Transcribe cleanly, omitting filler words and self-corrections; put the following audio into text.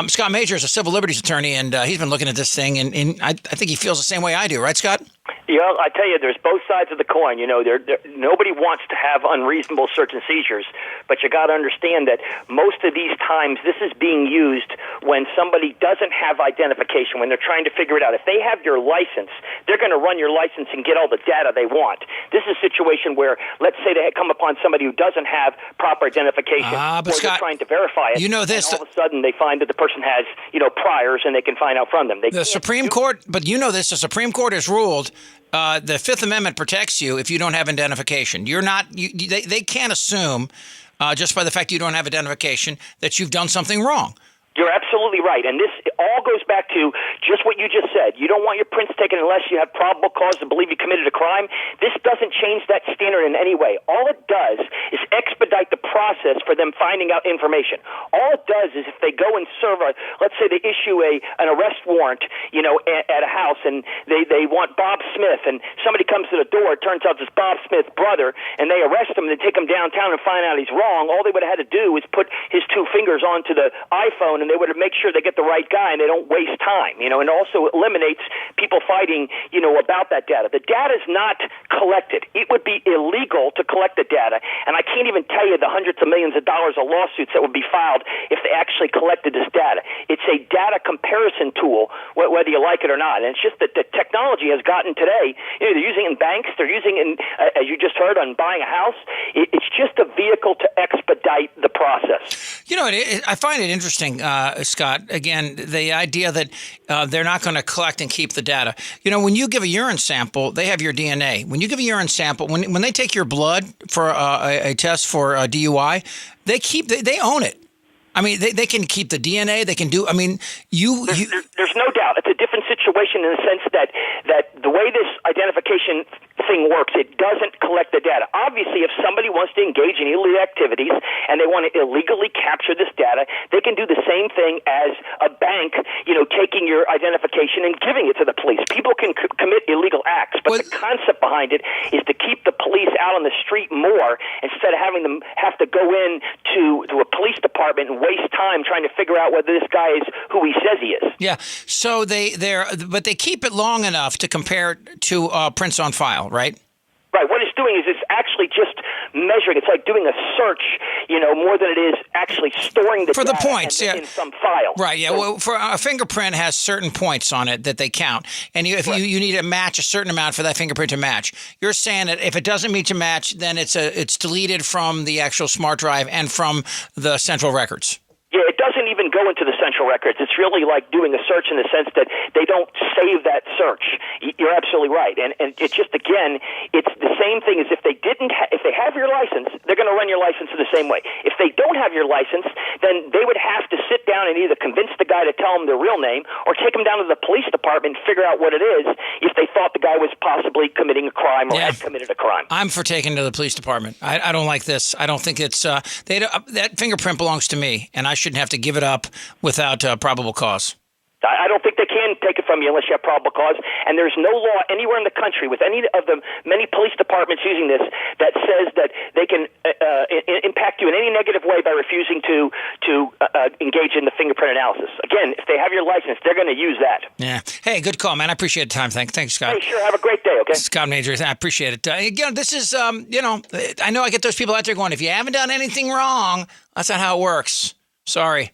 Scott Major is a civil liberties attorney, and he's been looking at this thing, and I think he feels the same way I do. Right, Scott? Yeah, I tell you, there's both sides of the coin. You know, nobody wants to have unreasonable search and seizures, but you got to understand that most of these times this is being used when somebody doesn't have identification, when they're trying to figure it out. If they have your license, they're going to run your license and get all the data they want. This is a situation where, let's say they come upon somebody who doesn't have proper identification, but or Scott, they're trying to verify it. You know this. And all of a sudden they find that the person has, priors, and they can find out from them. The Supreme Court, but you know this, the Supreme Court has ruled the Fifth Amendment protects you if you don't have identification. You're not. They can't assume just by the fact you don't have identification that you've done something wrong. You're absolutely right. And this all goes back to just what you just said. You don't want your prints taken unless you have probable cause to believe you committed a crime. This doesn't change that standard in any way. All it does is expedite the process for them finding out information. All it does is if they go and serve let's say they issue an arrest warrant, at a house, and they want Bob Smith, and somebody comes to the door, it turns out it's Bob Smith's brother, and they arrest him, and they take him downtown and find out he's wrong. All they would have had to do is put his two fingers onto the iPhone, and they would make sure they get the right guy and they don't waste time, and also eliminates people fighting, about that data. The data is not collected. It would be illegal to collect the data, and I can't even tell you the hundreds of millions of dollars of lawsuits that would be filed if they actually collected this data. It's a data comparison tool, whether you like it or not, and it's just that the technology has gotten today, they're using it in banks, they're using it in, as you just heard, on buying a house. It's just a vehicle to expedite the process. I find it interesting, Scott, again, the idea that they're not going to collect and keep the data. When you give a urine sample, they have your DNA. When you give a urine sample, when they take your blood for a test for DUI, they own it. I mean, they can keep the DNA. They can do. I mean, there's no doubt. It's a different situation in the sense that the way this identification thing works, it doesn't collect the data. Obviously, if somebody wants to engage in illegal activities and they want to illegally capture this data, they can do the same thing as a bank, taking your identification and giving it to the police. People can commit illegal acts, but the concept behind it is to keep the police out on the street more instead of having them have to go in to a police department and waste time trying to figure out whether this guy is who he says he is. Yeah. So but they keep it long enough to compare to prints on file, right? Right. What it's doing is it's actually just measuring. It's like doing a search, more than it is actually storing the data points, in some file. Right. Yeah. Well, for a fingerprint has certain points on it that they count, and if you need to match a certain amount for that fingerprint to match. You're saying that if it doesn't meet to match, then it's deleted from the actual smart drive and from the central records. Yeah, it doesn't even go into the central records. It's really like doing a search in the sense that they don't save that search. You're absolutely right. And it's just, again, it's the same thing as if they have your license, they're going to run your license in the same way. If they don't have your license, then they would have to sit down and either convince the guy to tell them their real name or take them down to the police department and figure out what it is if they thought the guy was possibly committing a crime or had committed a crime. I'm for taking to the police department. I don't like this. I don't think it's that fingerprint belongs to me, and I shouldn't have to give it up without probable cause. I don't think they can take it from you unless you have probable cause, and there's no law anywhere in the country with any of the many police departments using this that says that they can impact you in any negative way by refusing to engage in the fingerprint analysis. Again, if they have your license, they're going to use that. Yeah. Hey, good call, man. I appreciate the time. Thanks, Scott. Hey, sure. Have a great day, okay? Scott Major, I appreciate it. Again, this is, I know I get those people out there going, if you haven't done anything wrong, that's not how it works. Sorry.